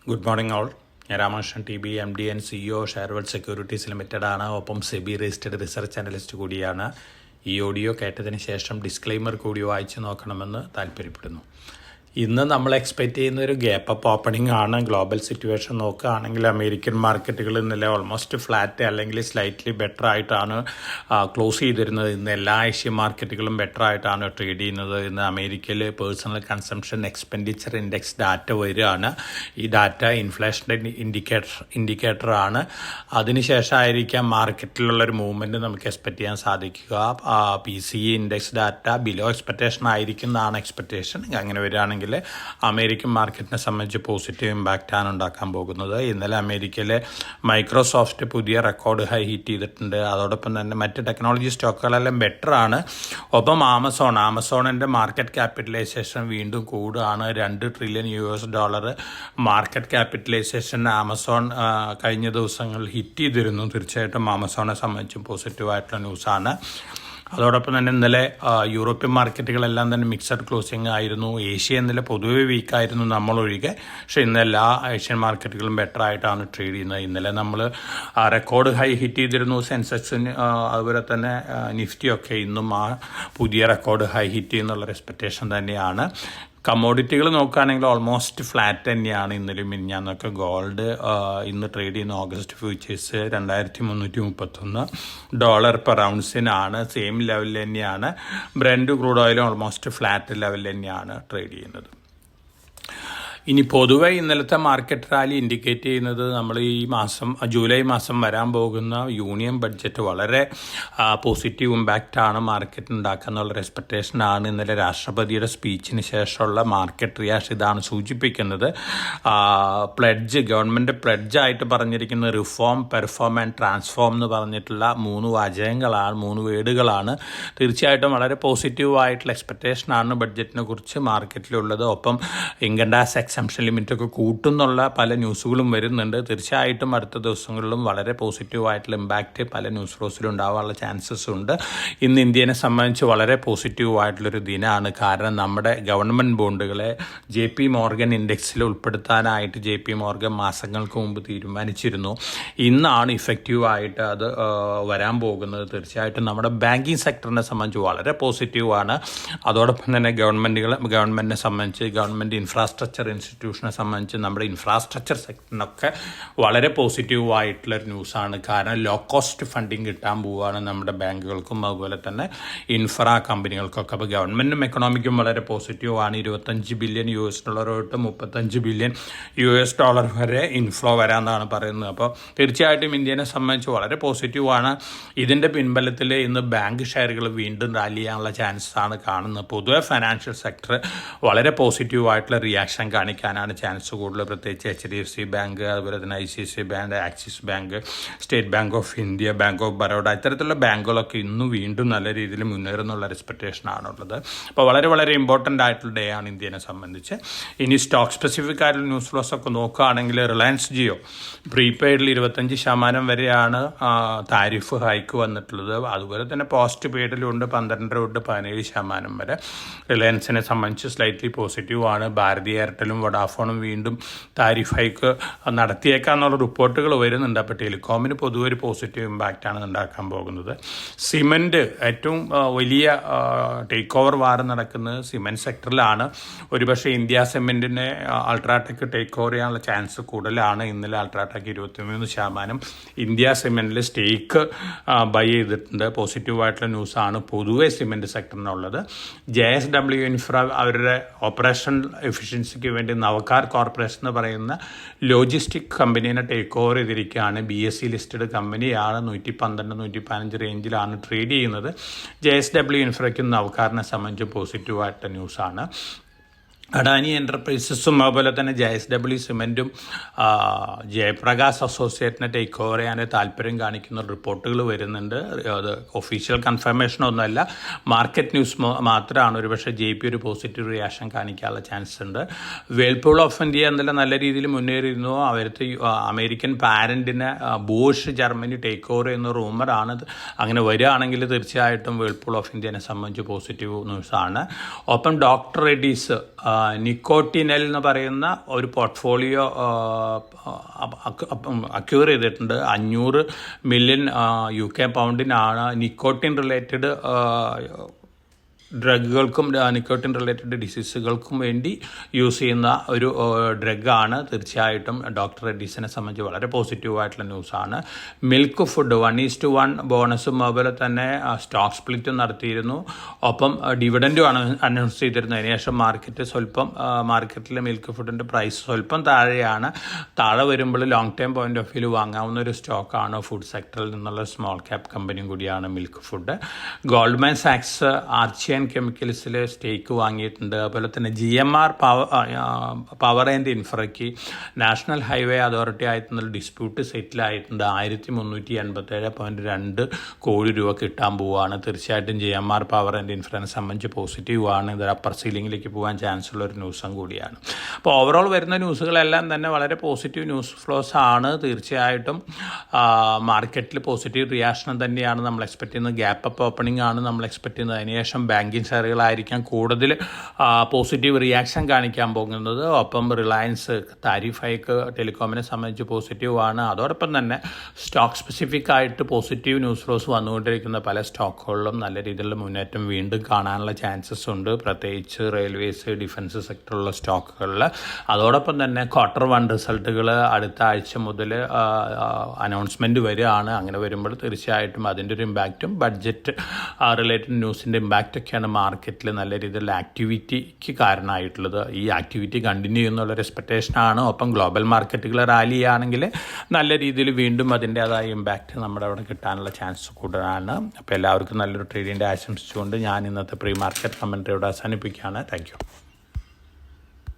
Good morning all. ഞാൻ Ramakrishnan T B MD and CEO Sharewealth securities limited ആണ്. ഒപ്പം SEBI registered research analyst കൂടിയാണ്. ഈ ഓഡിയോ കേട്ടതിന് ശേഷം ഡിസ്ക്ലെയിമർ കൂടി വായിച്ചു നോക്കണമെന്ന് താല്പര്യപ്പെടുന്നു. ഇന്ന് നമ്മൾ എക്സ്പെക്റ്റ് ചെയ്യുന്ന ഒരു ഗ്യാപ്പ് അപ്പ് ഓപ്പണിംഗ് ആണ്. ഗ്ലോബൽ സിറ്റുവേഷൻ നോക്കുകയാണെങ്കിൽ അമേരിക്കൻ മാർക്കറ്റുകൾ ഇന്നലെ ഓൾമോസ്റ്റ് ഫ്ലാറ്റ് അല്ലെങ്കിൽ സ്ലൈറ്റ്ലി ബെറ്റർ ആയിട്ടാണ് ക്ലോസ് ചെയ്തിരുന്നത്. ഇന്ന് എല്ലാ ഏഷ്യൻ മാർക്കറ്റുകളും ബെറ്റർ ആയിട്ടാണ് ട്രേഡ് ചെയ്യുന്നത്. ഇന്ന് അമേരിക്കയിൽ personal consumption expenditure index data വരികയാണ്. ഈ ഡാറ്റ ഇൻഫ്ലേഷൻ്റെ ഇൻഡിക്കേറ്ററാണ്. അതിനുശേഷമായിരിക്കാം മാർക്കറ്റിലുള്ളൊരു മൂവ്മെൻറ്റ് നമുക്ക് എക്സ്പെക്റ്റ് ചെയ്യാൻ സാധിക്കുക. PCE index data below expectation ആയിരിക്കുന്നതാണ് എക്സ്പെക്റ്റേഷൻ. അങ്ങനെ വരികയാണെങ്കിൽ അമേരിക്കൻ മാർക്കറ്റിനെ സംബന്ധിച്ച് പോസിറ്റീവ് ഇമ്പാക്റ്റാണ് ഉണ്ടാക്കാൻ പോകുന്നത്. ഇന്നലെ അമേരിക്കയിലെ മൈക്രോസോഫ്റ്റ് പുതിയ റെക്കോർഡ് ഹൈ ഹിറ്റ് ചെയ്തിട്ടുണ്ട്. അതോടൊപ്പം തന്നെ മറ്റ് ടെക്നോളജി സ്റ്റോക്കുകളെല്ലാം ബെറ്ററാണ്. ഒപ്പം ആമസോണിൻ്റെ മാർക്കറ്റ് ക്യാപിറ്റലൈസേഷൻ വീണ്ടും കൂടുകയാണ്. $2 ട്രില്യൺ മാർക്കറ്റ് ക്യാപിറ്റലൈസേഷൻ ആമസോൺ കഴിഞ്ഞ ദിവസങ്ങളിൽ ഹിറ്റ് ചെയ്തിരുന്നു. തീർച്ചയായിട്ടും ആമസോണെ സംബന്ധിച്ചും പോസിറ്റീവായിട്ടുള്ള ന്യൂസാണ്. അതോടൊപ്പം തന്നെ ഇന്നലെ യൂറോപ്യൻ മാർക്കറ്റുകളെല്ലാം തന്നെ മിക്സഡ് ക്ലോസിംഗ് ആയിരുന്നു. ഏഷ്യ ഇന്നലെ പൊതുവെ വീക്കായിരുന്നു നമ്മളൊഴികെ. പക്ഷേ ഇന്ന് എല്ലാ ഏഷ്യൻ മാർക്കറ്റുകളും ബെറ്റർ ആയിട്ടാണ് ട്രേഡ് ചെയ്യുന്നത്. ഇന്നലെ നമ്മൾ റെക്കോർഡ് ഹൈ ഹിറ്റ് ചെയ്തിരുന്നു. സെൻസെക്സിന് അതുപോലെ തന്നെ നിഫ്റ്റിയൊക്കെ ഇന്നും ആ പുതിയ റെക്കോർഡ് ഹൈ ഹിറ്റ് ചെയ്യുന്നുള്ള എക്സ്പെക്റ്റേഷൻ തന്നെയാണ്. കമ്മോഡിറ്റികൾ നോക്കുകയാണെങ്കിൽ ഓൾമോസ്റ്റ് ഫ്ലാറ്റ് തന്നെയാണ്. ഇന്നലെ മിനിഞ്ഞാന്നൊക്കെ ഗോൾഡ് ഇന്ന് ട്രേഡ് ചെയ്യുന്ന ഓഗസ്റ്റ് ഫ്യൂച്ചേഴ്സ് $2331 പെർ ഔൺസിനാണ്. സെയിം ലെവലിൽ തന്നെയാണ്. ബ്രെൻഡ് ക്രൂഡ് ഓയിലും ഓൾമോസ്റ്റ് ഫ്ലാറ്റ് ലെവലിൽ തന്നെയാണ് ട്രേഡ് ചെയ്യുന്നത്. ഇനി പൊതുവെ ഇന്നലത്തെ മാർക്കറ്റ് റാലി ഇൻഡിക്കേറ്റ് ചെയ്യുന്നത് നമ്മൾ ഈ മാസം ജൂലൈ മാസം വരാൻ പോകുന്ന യൂണിയൻ ബഡ്ജറ്റ് വളരെ പോസിറ്റീവ് ഇമ്പാക്റ്റാണ് മാർക്കറ്റിന് ഉണ്ടാക്കുക എന്നുള്ളൊരു എക്സ്പെക്റ്റേഷനാണ്. ഇന്നലെ രാഷ്ട്രപതിയുടെ സ്പീച്ചിന് ശേഷമുള്ള മാർക്കറ്റ് റിയാക്ഷൻ ഇതാണ് സൂചിപ്പിക്കുന്നത്. ഗവൺമെൻറ് പ്ലെഡ്ജായിട്ട് പറഞ്ഞിരിക്കുന്ന റിഫോം, പെർഫോം ആൻഡ് ട്രാൻസ്ഫോം എന്ന് പറഞ്ഞിട്ടുള്ള 3 വാചകങ്ങളാണ്, 3 വേർഡുകളാണ്. തീർച്ചയായിട്ടും വളരെ പോസിറ്റീവായിട്ടുള്ള എക്സ്പെക്റ്റേഷനാണ് ബഡ്ജറ്റിനെ കുറിച്ച് മാർക്കറ്റിലുള്ളത്. ഒപ്പം ഇൻകം ടാക്സ് എക്സംഷൻ ലിമിറ്റൊക്കെ കൂട്ടുന്നുള്ള പല ന്യൂസുകളും വരുന്നുണ്ട്. തീർച്ചയായിട്ടും അടുത്ത ദിവസങ്ങളിലും വളരെ പോസിറ്റീവായിട്ടുള്ള ഇമ്പാക്റ്റ് പല ന്യൂസ് ഫ്ലോസിലും ഉണ്ടാകാനുള്ള ചാൻസസ് ഉണ്ട്. ഇന്ന് ഇന്ത്യനെ സംബന്ധിച്ച് വളരെ പോസിറ്റീവായിട്ടുള്ളൊരു ദിനമാണ്. കാരണം നമ്മുടെ ഗവൺമെൻറ് ബോണ്ടുകളെ JP മോർഗൻ ഇൻഡെക്സിൽ ഉൾപ്പെടുത്താനായിട്ട് JP മോർഗൻ മാസങ്ങൾക്ക് മുമ്പ് തീരുമാനിച്ചിരുന്നു. ഇന്നാണ് ഇഫക്റ്റീവായിട്ട് അത് വരാൻ പോകുന്നത്. തീർച്ചയായിട്ടും നമ്മുടെ ബാങ്കിങ് സെക്ടറിനെ സംബന്ധിച്ച് വളരെ പോസിറ്റീവാണ്. അതോടൊപ്പം തന്നെ ഗവൺമെൻറ്റിനെ സംബന്ധിച്ച് ഗവൺമെൻറ് ഇൻഫ്രാസ്ട്രക്ചർ ഇൻസ്റ്റിറ്റ്യൂഷനെ സംബന്ധിച്ച് നമ്മുടെ ഇൻഫ്രാസ്ട്രക്ചർ സെക്ടറിനൊക്കെ വളരെ പോസിറ്റീവായിട്ടുള്ളൊരു ന്യൂസാണ്. കാരണം ലോ കോസ്റ്റ് ഫണ്ടിങ് കിട്ടാൻ പോവുകയാണ് നമ്മുടെ ബാങ്കുകൾക്കും അതുപോലെ തന്നെ ഇൻഫ്രാ കമ്പനികൾക്കൊക്കെ. അപ്പോൾ ഗവൺമെൻറ്റും എക്കണോമിക്കും വളരെ പോസിറ്റീവാണ്. $25 ബില്യൺ തൊട്ട് $35 ബില്യൺ വരെ ഇൻഫ്ലോ വരാമെന്നാണ് പറയുന്നത്. അപ്പോൾ തീർച്ചയായിട്ടും ഇന്ത്യനെ സംബന്ധിച്ച് വളരെ പോസിറ്റീവാണ്. ഇതിൻ്റെ പിൻബലത്തിൽ ഇന്ന് ബാങ്ക് ഷെയറുകൾ വീണ്ടും റാലി ചെയ്യാനുള്ള ചാൻസസ് ആണ് കാണുന്നത്. പൊതുവെ ഫൈനാൻഷ്യൽ സെക്ടർ വളരെ പോസിറ്റീവായിട്ടുള്ള റിയാക്ഷൻ കാണിക്കാനാണ് ചാൻസ് കൂടുതൽ. പ്രത്യേകിച്ച് HDFC ബാങ്ക്, അതുപോലെ തന്നെ ICICI bank, axis bank, state bank of India, bank of Baroda, ഇത്തരത്തിലുള്ള ബാങ്കുകളൊക്കെ ഇന്നും വീണ്ടും നല്ല രീതിയിൽ മുന്നേറുന്നുള്ള എക്സ്പെക്റ്റേഷൻ ആണുള്ളത്. അപ്പോൾ വളരെ വളരെ ഇമ്പോർട്ടൻ്റ് ആയിട്ടുള്ള ഡേ ആണ് ഇന്ത്യനെ സംബന്ധിച്ച്. ഇനി സ്റ്റോക്ക് സ്പെസിഫിക് ആയിട്ടുള്ള ന്യൂസ് ഫ്ലോസ് ഒക്കെ നോക്കുകയാണെങ്കിൽ റിലയൻസ് ജിയോ പ്രീപെയ്ഡിൽ 25% വരെയാണ് താരിഫ് ഹൈക്ക് വന്നിട്ടുള്ളത്. അതുപോലെ തന്നെ പോസ്റ്റ് പെയ്ഡിലുണ്ട് 12 തൊട്ട് 17% വരെ. റിലയൻസിനെ സംബന്ധിച്ച് സ്ലൈറ്റ്ലി പോസിറ്റീവാണ്. ഭാരതി എയർടെലും വൊഡാഫോണും വീണ്ടും താരിഫ് ഹൈക്ക് നടത്തിയേക്കാന്നുള്ള റിപ്പോർട്ടുകൾ വരുന്നുണ്ട്. അപ്പോൾ ടെലികോമിന് പൊതുവെ ഒരു പോസിറ്റീവ് ഇമ്പാക്റ്റാണ് ഉണ്ടാക്കാൻ പോകുന്നത്. സിമൻറ്റ് ഏറ്റവും വലിയ ടേക്ക് ഓവർ വാർ നടക്കുന്നത് സിമൻറ്റ് സെക്ടറിലാണ്. ഒരുപക്ഷെ ഇന്ത്യ സിമൻറ്റിനെ അൾട്രാടെക് ടേക്ക് ഓവർ ചെയ്യാനുള്ള ചാൻസ് കൂടുതലാണ്. ഇന്നലെ അൾട്രാടെക് 23% ഇന്ത്യ സിമൻറ്റിൽ സ്റ്റേക്ക് ബൈ ചെയ്തിട്ടുണ്ട്. പോസിറ്റീവായിട്ടുള്ള ന്യൂസാണ് പൊതുവെ സിമൻറ്റ് സെക്ടറിനുള്ളത്. JSW ഇൻഫ്ര അവരുടെ ഓപ്പറേഷൻ എഫിഷ്യൻസിക്ക് വേണ്ടി നവകാർ കോർപ്പറേഷൻ എന്ന് പറയുന്ന ലോജിസ്റ്റിക് കമ്പനീനെ ടേക്ക് ഓവർ ചെയ്തിരിക്കുകയാണ്. BSE ലിസ്റ്റഡ് കമ്പനിയാണ്. 112-115 റേഞ്ചിലാണ് ട്രേഡ് ചെയ്യുന്നത്. JSW ഇൻഫ്രയ്ക്കും നവകാറിനെ സംബന്ധിച്ച് പോസിറ്റീവായിട്ട് ന്യൂസാണ്. അഡാനി എൻ്റർപ്രൈസസും അതുപോലെ തന്നെ JSW സിമെൻറ്റും ജയപ്രകാശ് അസോസിയേറ്റിനെ ടേക്ക് ഓവർ ചെയ്യാൻ താല്പര്യം കാണിക്കുന്ന റിപ്പോർട്ടുകൾ വരുന്നുണ്ട്. അത് ഒഫീഷ്യൽ കൺഫർമേഷനൊന്നുമല്ല, മാർക്കറ്റ് ന്യൂസ് മാത്രമാണ്. ഒരുപക്ഷെ JP ഒരു പോസിറ്റീവ് റിയാക്ഷൻ കാണിക്കാനുള്ള ചാൻസ് ഉണ്ട്. വേൾപൂൾ ഓഫ് ഇന്ത്യ എന്തെല്ലാം നല്ല രീതിയിൽ മുന്നേറിയിരുന്നു. അവർക്ക് അമേരിക്കൻ പാരൻറ്റിനെ ബോഷ് ജർമ്മനി ടേക്ക് ഓവർ ചെയ്യുന്ന റൂമറാണ്. അങ്ങനെ വരികയാണെങ്കിൽ തീർച്ചയായിട്ടും വേൾപൂൾ ഓഫ് ഇന്ത്യനെ സംബന്ധിച്ച് പോസിറ്റീവ് ന്യൂസാണ്. ഒപ്പം ഡോക്ടർ റെഡ്ഡീസ് നിക്കോട്ടിനെൽ എന്ന് പറയുന്ന ഒരു പോർട്ട്ഫോളിയോ അക്യൂർ ചെയ്തിട്ടുണ്ട്. 500 മില്യൺ UK പൗണ്ടിനാണ് നിക്കോട്ടിൻ റിലേറ്റഡ് ഡ്രഗുകൾക്കും നിക്കോട്ടിൻ റിലേറ്റഡ് ഡിസീസുകൾക്കും വേണ്ടി യൂസ് ചെയ്യുന്ന ഒരു ഡ്രഗാണ്. തീർച്ചയായിട്ടും ഡോക്ടർ റെഡ്ഡീസിനെ സംബന്ധിച്ച് വളരെ പോസിറ്റീവായിട്ടുള്ള ന്യൂസാണ്. മിൽക്ക് ഫുഡ് 1:1 ബോണസും അതുപോലെ തന്നെ സ്റ്റോക്ക് സ്പ്ലിറ്റും നടത്തിയിരുന്നു. ഒപ്പം ഡിവിഡൻറ്റും അനൗൺസ് ചെയ്തിരുന്നു. അതിനുശേഷം മാർക്കറ്റിലെ മിൽക്ക് ഫുഡിൻ്റെ പ്രൈസ് സ്വല്പം താഴെയാണ്. താഴെ വരുമ്പോൾ long time point of view വാങ്ങാവുന്ന ഒരു സ്റ്റോക്കാണ്. ഫുഡ് സെക്ടറിൽ നിന്നുള്ള സ്മോൾ ക്യാപ് കമ്പനിയും കൂടിയാണ് മിൽക്ക് ഫുഡ്. ഗോൾഡ്മാൻ സാക്സ് ആർച്ചിയൻ കെമിക്കൽസിൽ സ്റ്റേക്ക് വാങ്ങിയിട്ടുണ്ട്. അതുപോലെ തന്നെ GMR പവർ ആൻഡ് ഇൻഫ്രയ്ക്ക് നാഷണൽ ഹൈവേ അതോറിറ്റി ആയിട്ടുള്ള ഡിസ്പ്യൂട്ട് സെറ്റിലായിട്ടുണ്ട്. 1387.2 കോടി രൂപ കിട്ടാൻ പോവുകയാണ്. തീർച്ചയായിട്ടും GMR പവർ ആൻഡ് ഇൻഫ്രനെ സംബന്ധിച്ച് പോസിറ്റീവാണ്. ഇത് അപ്പർ സീലിംഗിലേക്ക് പോകാൻ ചാൻസ് ഉള്ള ഒരു ന്യൂസും കൂടിയാണ്. അപ്പോൾ ഓവറോൾ വരുന്ന ന്യൂസുകളെല്ലാം തന്നെ വളരെ പോസിറ്റീവ് ന്യൂസ് ഫ്ലോസ് ആണ്. തീർച്ചയായിട്ടും മാർക്കറ്റിൽ പോസിറ്റീവ് റിയാക്ഷൻ തന്നെയാണ് നമ്മൾ എക്സ്പെക്ട് ചെയ്യുന്നത്. ഗ്യാപ്പ് അപ്പ് ഓപ്പണിംഗ് ആണ് നമ്മൾ എക്സ്പെക്ട് ചെയ്യുന്നത്. അതിനുശേഷം ബാങ്കിങ് ഷെയറുകളായിരിക്കാം കൂടുതൽ പോസിറ്റീവ് റിയാക്ഷൻ കാണിക്കാൻ പോകുന്നത്. ഒപ്പം റിലയൻസ് താരിഫ് ഹൈക്ക് ടെലികോമിനെ സംബന്ധിച്ച് പോസിറ്റീവാണ്. അതോടൊപ്പം തന്നെ സ്റ്റോക്ക് സ്പെസിഫിക് ആയിട്ട് പോസിറ്റീവ് ന്യൂസ് ഫ്ലോസ് വന്നുകൊണ്ടിരിക്കുന്ന പല സ്റ്റോക്കുകളിലും നല്ല രീതിയിലുള്ള മുന്നേറ്റം വീണ്ടും കാണാനുള്ള ചാൻസസ് ഉണ്ട്. പ്രത്യേകിച്ച് റെയിൽവേസ്, ഡിഫൻസ് സെക്ടറിലുള്ള സ്റ്റോക്കുകളിൽ. അതോടൊപ്പം തന്നെ Q1 റിസൾട്ടുകൾ അടുത്ത ആഴ്ച മുതൽ അനൗൺസ്മെൻറ്റ് വരികയാണ്. അങ്ങനെ വരുമ്പോൾ തീർച്ചയായിട്ടും അതിൻ്റെ ഒരു ഇമ്പാക്റ്റും ബഡ്ജറ്റ് റിലേറ്റഡ് ന്യൂസിൻ്റെ ഇമ്പാക്റ്റൊക്കെയാണ് മാർക്കറ്റിൽ നല്ല രീതിയിലുള്ള ആക്ടിവിറ്റിക്ക് കാരണമായിട്ടുള്ളത്. ഈ ആക്ടിവിറ്റി കണ്ടിന്യൂ ചെയ്യുന്നുള്ളൊരു എക്സ്പെക്റ്റേഷനാണ്. ഒപ്പം ഗ്ലോബൽ മാർക്കറ്റുകൾ റാലി ചെയ്യുകയാണെങ്കിൽ നല്ല രീതിയിൽ വീണ്ടും അതിൻ്റേതായ ഇമ്പാക്റ്റ് നമ്മുടെ അവിടെ കിട്ടാനുള്ള ചാൻസ് കൂടുതലാണ്. അപ്പോൾ എല്ലാവർക്കും നല്ലൊരു ട്രേഡിൻ്റെ ആശംസിച്ചുകൊണ്ട് ഞാൻ ഇന്നത്തെ പ്രീ മാർക്കറ്റ് കമൻട്രിയോട് അവസാനിപ്പിക്കുകയാണ്. Thank you.